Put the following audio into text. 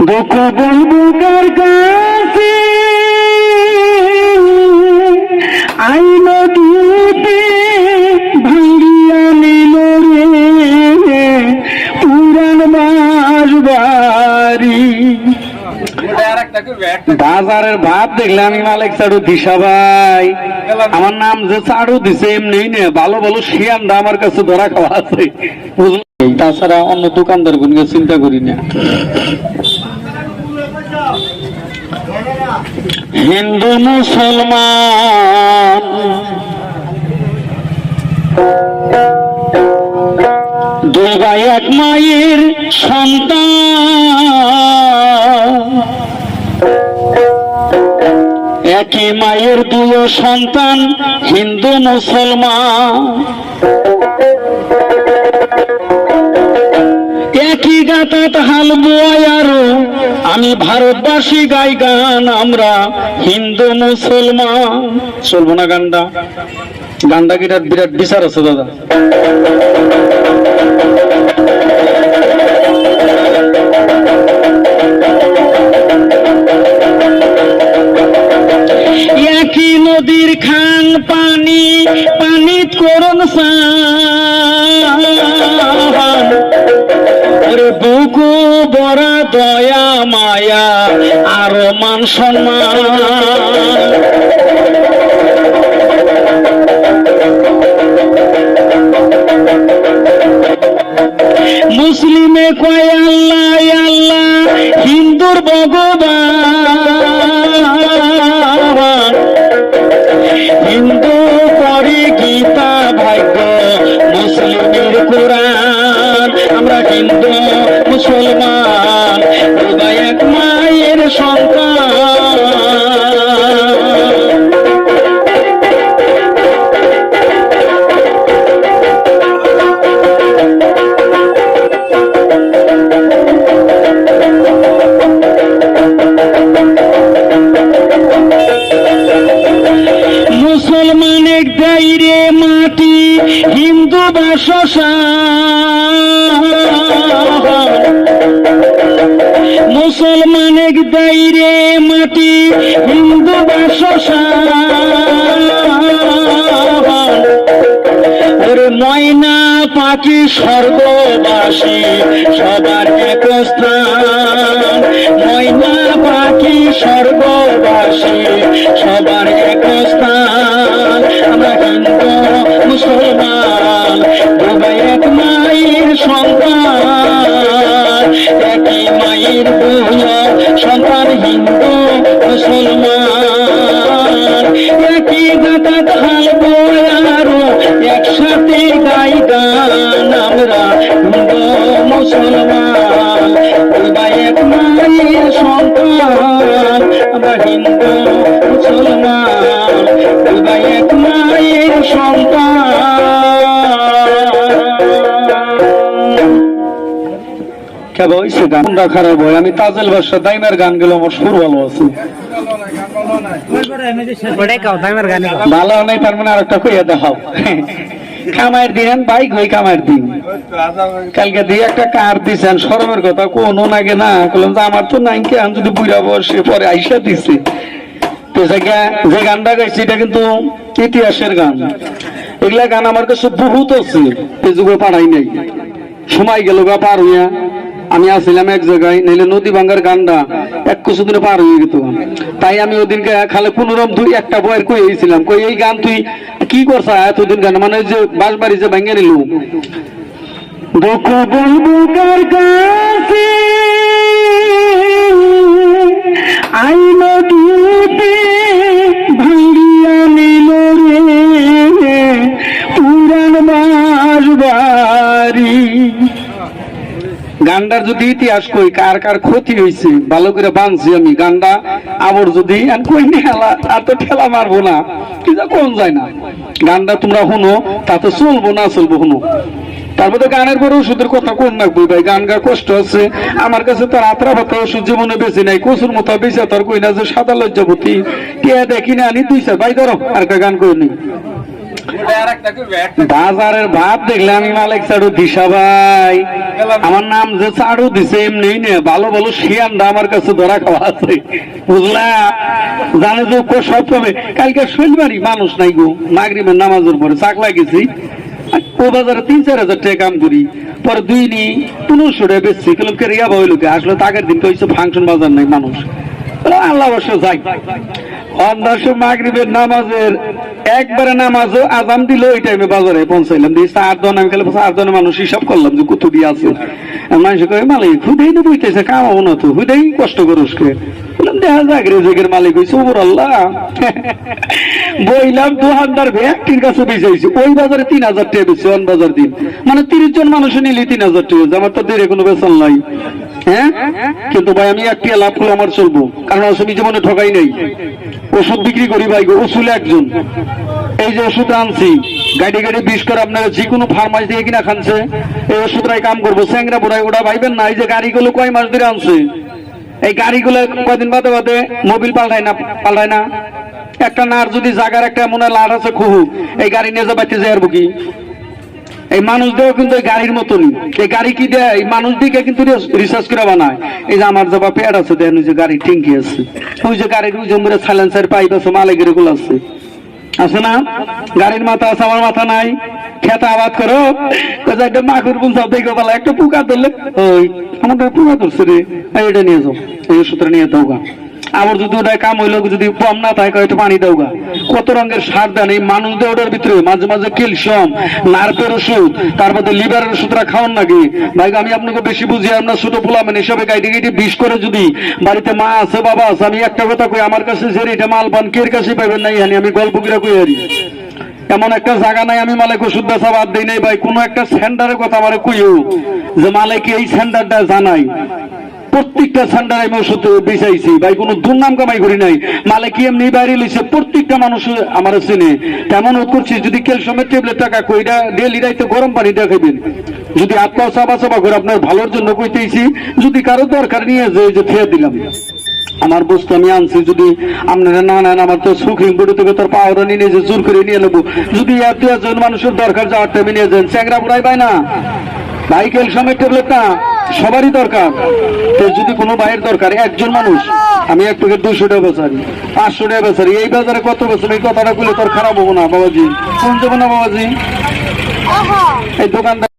দুঃখ বলবো কার কাছে আই নদীতে ভাঙ্গিয়া নিল রে পুরান বাঁশবাড়ি। বাজারের ভাত দেখলে আমি মালিক চাড়ু দিশা ভাই, আমার নাম যে চাড়ু দিছে এমনি না, ভালো ভালো শিয়ানটা আমার কাছে ধরা খাওয়া আছে বুঝলেন। তাছাড়া অন্য দোকানদার গুনকে চিন্তা করি না। হিন্দু মুসলমান দুই ভাই এক মায়ের সন্তান, একই মায়ের দুই সন্তান হিন্দু মুসলমান, একই গাতাত হাল বোয়াই আরো আমি ভারতবাসী গাই গান আমরা হিন্দু মুসলমান। চলবো না গানটা? গানটা বিরাট বিরাট বিচার আছে দাদা। একই নদীর খান পানি পানি করুন বুকু বড়া দয়া মায়া আরো মান সম্মান। মুসলিমে কয় আল্লাহ আল্লাহ, হিন্দুর ভগবান, হিন্দু পড়ে গীতা ভাগ্য মুসলিমের কোরআন। আমরা হিন্দু মুসলমান দুই এক মায়ের সন্তান। মুসলমান এক দাইরে মাটি হিন্দু বাসস্থান, মুসলমান এক দাইরে মাটি হিন্দু বাসস্থান। ওরে ময়না পাখি স্বর্গবাসী সবার এক স্থান, ময়না পাখি স্বর্গবাসী সবার এক স্থান। আমরা হিন্দু মুসলমান দুই এক মায়ের সন্তান, একই মায়ের দুই সন্তান হিন্দু মুসলমান, একই গাতা ঢাল বয়ারো একসাথে গাই গান আমরা হিন্দু মুসলমান দুই এক মায়ের সন্তান। আমরা হিন্দু মুসলমান দুই এক মায়ের সন্তান। কেবল হয়েছে গানটা খারাপ হয়, আমি তাজেল বাদশা দাইমার গান গেলে আমার সুর ভালো আছে, ভালো নাই তার মানে আরেকটা কইয়া দেখাও। কামায়ের দিন বাইক হই কামায়ের দিন কালকে দিয়ে একটা কার দিছেন, শরমের কথা কোনো নাগে না, বললাম যে আমার তো নাই কে আমি যদি বুড়া বসে পরে আইসা দিছে। তো যে গানটা গাইছি এটা কিন্তু ইতিহাসের গান, এগুলা গান আমার কাছে বহুত আছে, এই যুগে পাঠাই নাই, সময় গেল গা পার হইয়া। আমি আসছিলাম এক জায়গায়, নাইলে নদী ভাঙ্গার গানটা এক কিছু দিনে পার হয়ে যেত, তাই আমি ওদিনকে খালে কোনোরকম দুই একটা বয়ের কই হয়েছিলাম, কই এই গান তুই কি করছা এতদিন গান, মানে যে বাঁশবাড়ি যে ভেঙে নিল। দুঃখ বলবো কার কাছে আই নদীতে ভাঙ্গিয়া নিল রে পুরান বাঁশবাড়ি। গান্ডার যদি ইতিহাস কই কার কার ক্ষতি হয়েছে ভালো করে বানছি আমি গান্ডা, আবার যদি কই ঠেলা আর তো ঠেলা মারবো না, কি যা কোন যায় না। গানটা তোমরা শুনো, তা তো চলবো না চলবো শুনো। তারপরে গানের পরে ওষুধের কথা কোন রাখবো ভাই, গান গা কষ্ট আছে আমার কাছে, তার আত্রা ভাতা ওষুধ জীবনে বেশি নাই, কচুর মতো বেঁচে তার কই না যে সাদা লজ্জাপতি কে দেখি না আনি দুই ভাই ধরো আর একটা গান কই নি। বাজারের ভাত দেখলে আমি মালিক চাড়ু দিশা ভাই, আমার নাম যে চাড়ু দিছে এমনি নে, ভালো ভালো শিয়ানটা আমার কাছে ধরা খাওয়া আছে, বুঝলা? জানে যে সব কমে। কালকে শনিবারই মানুষ নাই গো, মাগরিবের নামাজের পরে চাকলা গেছি, ও বাজারে 3-4 হাজার টাকা কাম করি, পরে 2-1500 টাকা বেচছি। কে রিয়া ভাই লোকে আসলে আগের দিন কইছে ফাংশন বাজার নাই মানুষ, আল্লাহ অবশ্য যাই। মাগরিবের নামাজের একবারে নামাজও আজান দিল, ওই টাইমে বাজারে পৌঁছাইলাম, দিয়ে 4 জন, আমি খেলে 4 জনের মানুষ হিসাব করলাম যে কত দিয়ে আছে। মানুষ কয়ে মালিক হুদেই তো বইতেছে, কামাবো না তো, হুদেই কষ্ট করুস কে। বললাম দেখা যাক রেজেকের মালিক হয়েছে, ওপর আল্লাহ। বইলাম দোকানদার ব্যক্তির কাছে বেঁচেছি, ওই বাজারে 3000 টাকা বেশি, অন বাজার দিন মানে 30 জন মানুষ নিলে 3000 টাকা, আমার তো দের কোনো বেতন নাই। হ্যাঁ, কিন্তু ভাই আমি একটি লাভ করলে আমার চলবো, কারণ আমি জীবনে ঠকাই নেই। ওষুধ বিক্রি করি ভাই, ওষুধ একজন, এই যে ওষুধ আনছি গাড়ি গাড়ি বিষ করে আপনারা যে কোনো ফার্মাসি দিয়ে কিনা খানছে, এই ওষুধটাই কাম করবো। স্যাংরা বোড়াই ওটা ভাইবেন না, এই যে গাড়িগুলো কয় মাস ধরে আনছে, এই গাড়িগুলো কয়দিন বাদে বাদে মোবিল পাল্টায় না। একটা নার যদি জাগার একটা মনে লাট আছে খুব, এই গাড়ি নিয়ে যাবাইতে যায় আর বুকি। এই মানুষ দেওয়া কিন্তু এই গাড়ির মতনই, এই গাড়ি কি দেয় এই মানুষ দিকে কিন্তু রিসার্চ করে বানায়। এই যে আমার যাবা পেট আছে দেন, ওই যে গাড়ি টিঙ্কি আছে, ওই যে গাড়ির ওই জম্বুরে সাইলেন্সার পাইপ আছে, মালিকের গুলো আছে, আছে না? গাড়ির মাথা আছে, আমার মাথা নাই। খেতে আবাদ করো, একটা মাকুর বুঝাও দেখো বলা, একটা পোকা ধরলে ওই আমাদের পোকা ধরছে রে, এটা নিয়ে যাও, এই ওষুধটা নিয়ে দাও গা। আবার যদি ওটা কাম হইলো, যদি কম না থাকে একটু পানি দাও গা। কত রঙের সার দেন এই মানুষ দিয়ে, ওটার ভিতরে মাঝে মাঝে ক্যালসিয়াম, নার্ভের ওষুধ, তার মধ্যে লিভারের ওষুধরা খাওয়ান নাকি ভাই? আমি আপনাকে বেশি বুঝি, আপনার ছোট পোলা মানে হিসাবে গাইডে গাইডে বিষ করে, যদি বাড়িতে মা আছে বাবা আছে, আমি একটা কথা কই, আমার কাছে যে এটা মাল পান কের কাছে পাইবেন নাই, আমি গল্প কিরা কই হারি। এমন একটা জায়গা নাই আমি মালিক ওষুধ বেচা বাদ দিই নাই ভাই। কোন একটা সেন্টারের কথা আমার কইও যে মালিক এই সেন্টারটা জানাই, প্রত্যেকটা সেন্টারে আমি ওষুধ বেচাইছি ভাই, কোনো দুর্নাম কামাই করি নাই। মালিক এমনি বাইরে লইছে, প্রত্যেকটা মানুষ আমার চেনে, তেমন করছি। যদি ক্যালসিয়ামের ট্যাবলেট টাকা কইটা ডেলি রাইতে গরম পানি দিয়ে খাইবেন, যদি আত্মা চাপা চাপা করে আপনার ভালোর জন্য কইতেছি। যদি কারো দরকার নিয়ে যে ফের দিলাম, আমার বস্তু আমি আনছি, যদি আপনারা না নেন আমার তো সুখিং বডি থেকে তোর পাওয়ার নিয়ে যে জোর করে নিয়ে নেবো। যদি 1-2 জন মানুষের দরকার যাওয়ার টাইমে নিয়ে যান, চ্যাংরা বুড়াই পায় না ভাই, ক্যালসিয়ামের ট্যাবলেট না সবারই দরকার। তো যদি কোনো ভাইয়ের দরকার, একজন মানুষ, আমি এক প্যাকেট 200 টাকা বেচারি, 500 টাকা বেচারি, এই বাজারে কত বেছেন? এই কথাটা বলে তোর খারাপ হবো না বাবাজি, কোন যাবো না বাবাজি? এই দোকানদার